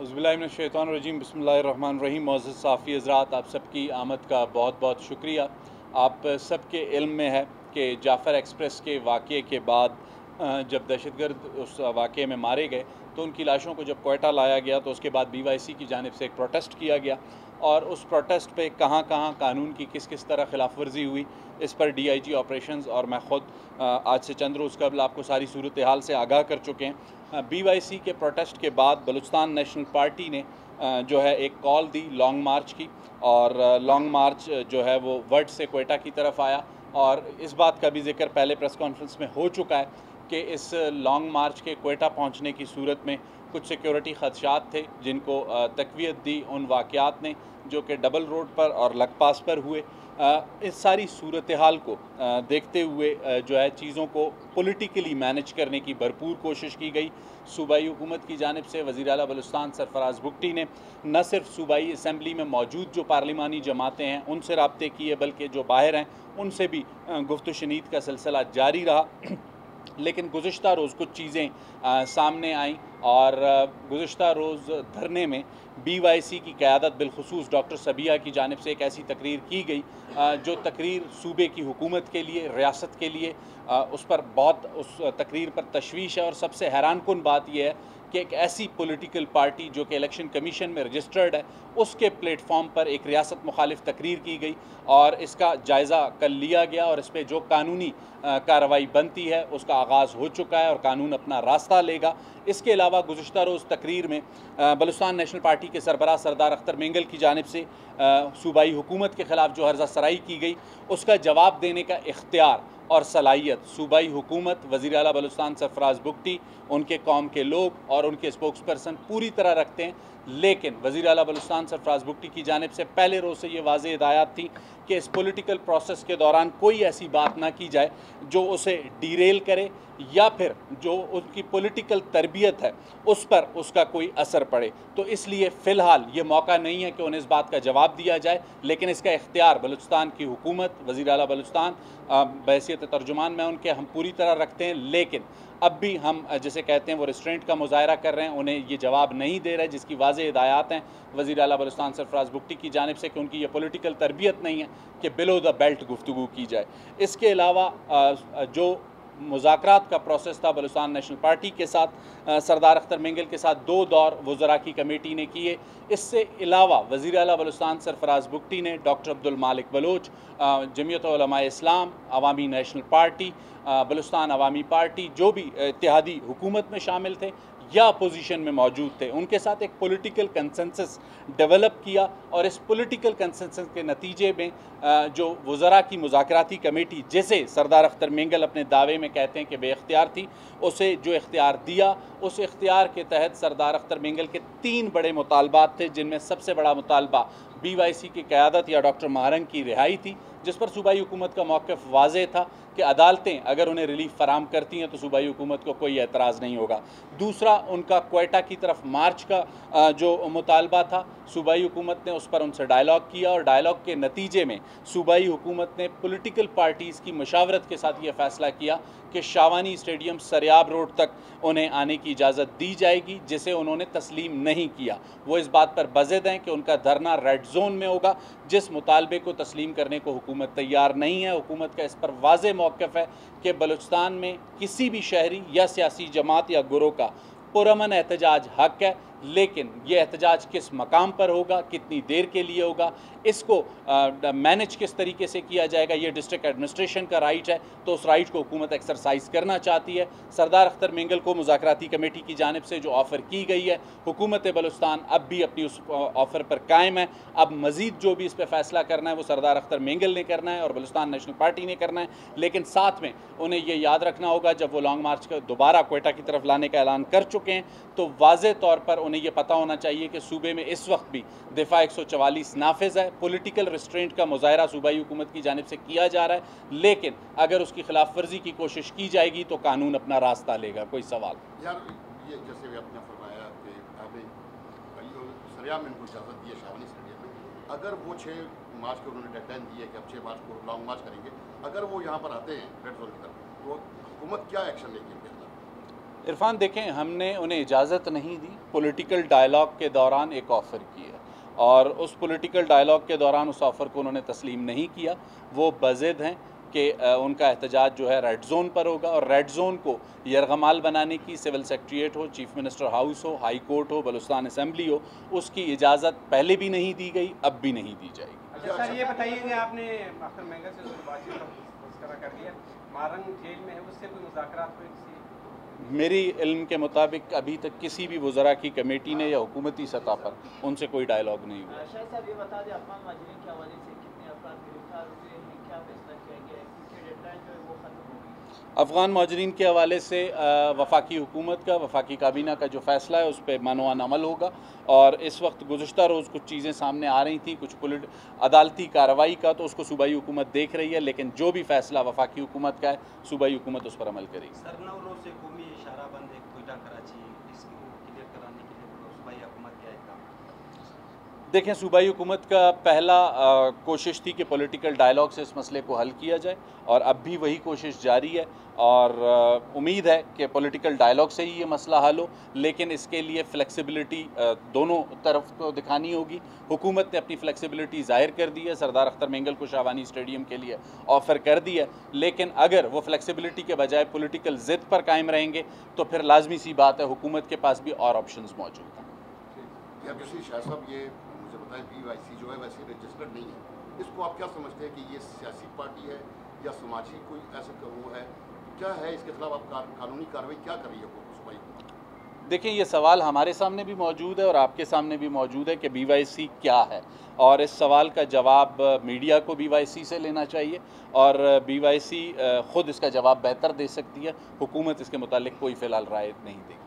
औज़ुबिल्लाहिमिनश्शैतानिर्रजीम बिस्मिल्लाहिर्रहमानिर्रहीम। मोअज़्ज़ज़ साफ़ी हज़रात, आप सबकी आमद का बहुत बहुत शुक्रिया। आप सबके इल्म में है कि जाफ़र एक्सप्रेस के वाक़े के बाद जब दहशतगर्द उस वाक़े में मारे गए तो उनकी लाशों को जब कोयटा लाया गया तो उसके बाद BYC की जानिब से एक प्रोटेस्ट किया गया और उस प्रोटेस्ट पे कहाँ कहाँ कानून की किस किस तरह खिलाफ वर्जी हुई, इस पर DIG ऑपरेशंस और मैं ख़ुद आज से चंद रोज़ कबल आपको सारी सूरत हाल से आगाह कर चुके हैं। BYC के प्रोटेस्ट के बाद बलूचिस्तान नेशनल पार्टी ने जो है एक कॉल दी लॉन्ग मार्च की, और लॉन्ग मार्च जो है वो वर्ड से कोयटा की तरफ आया। और इस बात का भी जिक्र पहले प्रेस कॉन्फ्रेंस में हो चुका है कि इस लॉन्ग मार्च के कोयटा पहुंचने की सूरत में कुछ सिक्योरिटी ख़दशात थे जिनको तक़वियत दी उन वाक़यात ने जो कि डबल रोड पर और लकपास पर हुए। इस सारी सूरत हाल को देखते हुए जो है चीज़ों को पॉलिटिकली मैनेज करने की भरपूर कोशिश की गई। सूबाई हुकूमत की जानिब से वज़ीर आला बलूचिस्तान सरफराज बुगटी ने न सिर्फ सूबाई असम्बली में मौजूद जो पार्लिमानी जमातें हैं उनसे राब्ते किए, बल्कि जो बाहर हैं उनसे भी गुफ्त शनीद का सिलसिला जारी रहा। लेकिन गुज़िश्ता रोज़ कुछ चीज़ें सामने आईं और गुज़िश्ता रोज़ धरने में BYC की क़यादत बिलखुसूस डॉक्टर सबिया की जानिब से एक ऐसी तकरीर की गई जो तकरीर सूबे की हुकूमत के लिए, रियासत के लिए उस पर बहुत उस तकरीर पर तशवीश है। और सबसे हैरानकुन बात यह है कि एक ऐसी पॉलिटिकल पार्टी जो कि इलेक्शन कमीशन में रजिस्टर्ड है उसके प्लेटफॉर्म पर एक रियासत मुखालिफ तकरीर की गई और इसका जायज़ा कल लिया गया और इस पर जो कानूनी कार्रवाई बनती है उसका आगाज़ हो चुका है और कानून अपना रास्ता लेगा। इसके अलावा गुज़िश्ता रोज़ तकरीर में बलूचिस्तान नेशनल पार्टी के सरबराह सरदार अख्तर मेंगल की जानिब से सूबाई हुकूमत के ख़िलाफ़ जो हर्जा सराई की गई उसका जवाब देने का इख्तियार और सलाहियत सूबाई हुकूमत, वज़ीर आला बलूचिस्तान सरफराज बुगटी, उनके कौम के लोग और उनके स्पोक्स पर्सन पूरी तरह रखते हैं। लेकिन वज़ीर आला बलूचिस्तान सरफराज बुगटी की जानिब से पहले रोज़ से ये वाज़ेह हिदायत थी कि इस पॉलिटिकल प्रोसेस के दौरान कोई ऐसी बात ना की जाए जो उसे डीरेल करे या फिर जो उनकी पॉलिटिकल तरबियत है उस पर उसका कोई असर पड़े। तो इसलिए फ़िलहाल ये मौका नहीं है कि उन्हें इस बात का जवाब दिया जाए, लेकिन इसका इख्तियार बलूचिस्तान की हुकूमत, वज़ीर आला बलूचिस्तान बहैसियत तर्जुमान में उनके हम पूरी तरह रखते हैं। लेकिन अब भी हम जिसे कहते हैं वो रिस्ट्रेंट का मुज़ाहरा कर रहे हैं, उन्हें ये जवाब नहीं दे रहे, जिसकी वाज़ेह हिदायत हैं वज़ीर आला बलूचिस्तान सरफराज बुगटी की जानिब से कि उनकी ये पॉलिटिकल तरबियत नहीं है कि बिलो द बेल्ट गुफ्तगू की जाए। इसके अलावा जो मुज़ाकरात का प्रोसेस था बलूचिस्तान नेशनल पार्टी के साथ सरदार अख्तर मेंगल के साथ 2 दौर वज़रा की कमेटी ने किए। इससे अलावा वज़ीर आला बलूचिस्तान सरफराज बुगटी ने डॉक्टर अब्दुल मालिक बलोच, जमीयत उलमाए इस्लाम, अवामी नेशनल पार्टी, बलूचिस्तान अवामी पार्टी, जो भी इत्तेहादी हुकूमत में शामिल थे या अपोजिशन में मौजूद थे, उनके साथ एक पॉलिटिकल कंसेंसस डेवलप किया और इस पॉलिटिकल कंसेंसस के नतीजे में जो वज़रा की मुज़ाकराती कमेटी, जिसे सरदार अख्तर मेंगल अपने दावे में कहते हैं कि बेख्तियार थी, उसे जो इख्तियार दिया, उस इख्तियार के तहत सरदार अख्तर मेंगल के 3 बड़े मुतालबात थे, जिनमें सबसे बड़ा मुतालबा BYC की क़यादत या डॉक्टर महारंग की रिहाई थी, जिस पर सूबाई हुकूमत का मौक़िफ़ वाज़ेह था कि अदालतें अगर उन्हें रिलीफ फराम करती हैं तो सूबाई हुकूमत को कोई एतराज़ नहीं होगा। दूसरा, उनका कोयटा की तरफ मार्च का जो मुतालबा था, सूबाई हुकूमत ने उस पर उनसे डायलॉग किया और डायलॉग के नतीजे में सूबाई हुकूमत ने पॉलिटिकल पार्टीज़ की मशावरत के साथ ये फ़ैसला किया कि शावानी स्टेडियम सरियाब रोड तक उन्हें आने की इजाज़त दी जाएगी, जिसे उन्होंने तस्लीम नहीं किया। वो इस बात पर बज़िद हैं कि उनका धरना रेड जोन में होगा, जिस मुतालबे को तस्लीम करने को हुकूमत तैयार नहीं है। हुकूमत का इस पर वाज़ेह मौक़िफ़ है कि बलूचिस्तान में किसी भी शहरी या सियासी जमात या गुरोह का पुरअमन एहतजाज हक़ है, लेकिन ये एहतजाज किस मकाम पर होगा, कितनी देर के लिए होगा, इसको मैनेज किस तरीके से किया जाएगा, ये डिस्ट्रिक्ट एडमिनिस्ट्रेशन का राइट है, तो उस राइट को हुकूमत एक्सरसाइज करना चाहती है। सरदार अख्तर मेंगल को मुज़ाकराती कमेटी की जानिब से जो ऑफ़र की गई है, हुकूमत बलूचिस्तान अब भी अपनी उस ऑफ़र पर कायम है। अब मज़ीद जो भी इस पर फ़ैसला करना है वो सरदार अख्तर मेंगल ने करना है और बलूचिस्तान नेशनल पार्टी ने करना है, लेकिन साथ में उन्हें ये याद रखना होगा, जब वो लॉन्ग मार्च को दोबारा कोयटा की तरफ लाने का ऐलान कर चुके हैं तो वाज़ेह तौर पर उन्हें यह पता होना चाहिए कि सूबे में इस वक्त भी दिफा 144 नाफिज है। पॉलिटिकल रिस्ट्रेंट का मुज़ाहरा सूबाई हुकूमत की जानिब से किया जा रहा है, लेकिन अगर उसकी खिलाफ वर्जी की कोशिश की जाएगी तो कानून अपना रास्ता लेगा। कोई सवाल? यार, ये जैसे भी आपने फरमाया कि हमें सरिया में उनको इजाज़त दी है शावानी स्टेडियम में, अगर वो 6 मार्च को उन्होंने डेडलाइन दी है कि अब 6 मार्च को लॉन्ग मार्च करेंगे, अगर वो यहाँ पर आते हैं रेड जोन की तरफ, तो हुकूमत क्या एक्शन लेगी उनके खिलाफ? इरफान देखें, हमने उन्हें इजाज़त नहीं दी। पॉलिटिकल डायलॉग के दौरान एक ऑफ़र किया और उस पॉलिटिकल डायलॉग के दौरान उस ऑफ़र को उन्होंने तस्लीम नहीं किया। वो बज़िद हैं कि उनका एहतजाज जो है रेड जोन पर होगा और रेड जोन को यरगमाल बनाने की सिविल सेक्रेटरीट हो, चीफ मिनिस्टर हाउस हो, हाई कोर्ट हो, बलूचिस्तान असम्बली हो, उसकी इजाज़त पहले भी नहीं दी गई, अब भी नहीं दी जाएगी। अच्छा सर, ये बताइए कि आपने अख्तर मेंगल से बातचीत कर लिया, मारंग जेल में है, उससे कोई मुज़ाकरात हुए? मेरी इल्म के मुताबिक अभी तक किसी भी वज़रा की कमेटी ने या हुकूमती सतह पर उनसे कोई डायलॉग नहीं हुआ। शायद साहब ये बता दें, अफगान महाजरीन के हवाले से कितने अफराद गिरफ्तार हुए हैं, क्या फैसला किया गया है, क्योंकि डेडलाइन जो है वो ख़त्म हो गई। अफ़गान महाजरीन के हवाले से वफाकी हुकूमत का, वफाकी काबीना का जो फ़ैसला है उस पर मानवान अमल होगा और इस वक्त गुज़श्ता रोज़ कुछ चीज़ें सामने आ रही थी, कुछ अदालती कार्रवाई का, तो उसको सूबाई हुकूमत देख रही है, लेकिन जो भी फ़ैसला वफाकी हुकूमत का है सूबाई हुकूमत उस पर अमल करेगी। सरनौरों से कौमी शराबंद कोयटा कराची इसको क्लियर कराने के लिए सूबाई हुकूमत क्या इक़दाम? देखें, सूबाई हुकूमत का पहला कोशिश थी कि पॉलिटिकल डायलॉग से इस मसले को हल किया जाए और अब भी वही कोशिश जारी है और उम्मीद है कि पॉलिटिकल डायलॉग से ही ये मसला हल हो, लेकिन इसके लिए फ़्लेक्सिबिलिटी दोनों तरफ को दिखानी होगी। हुकूमत ने अपनी फ़्लेक्सिबिलिटी ज़ाहिर कर दी है, सरदार अख्तर मेंगल को शाहवानी स्टेडियम के लिए ऑफ़र कर दिया, लेकिन अगर वो फ़्लेक्सिबिलिटी के बजाय पॉलिटिकल ज़िद पर कायम रहेंगे तो फिर लाजमी सी बात है हुकूमत के पास भी और ऑप्शंस मौजूद हैं। शाह साहब, ये मुझे बताएं, BYC जो है वैसे रजिस्टर्ड नहीं है, इसको आप क्या समझते हैं कि ये सियासी पार्टी है या समाजी कोई ऐसा वो है, क्या है, इसके खिलाफ आप कानूनी कार्रवाई क्या कर रही है सूबाई हुकूमत? देखिए, ये सवाल हमारे सामने भी मौजूद है और आपके सामने भी मौजूद है कि BYC क्या है, और इस सवाल का जवाब मीडिया को BYC से लेना चाहिए और BYC ख़ुद इसका जवाब बेहतर दे सकती है। हुकूमत इसके मुतालिक कोई फ़िलहाल राय नहीं देगी।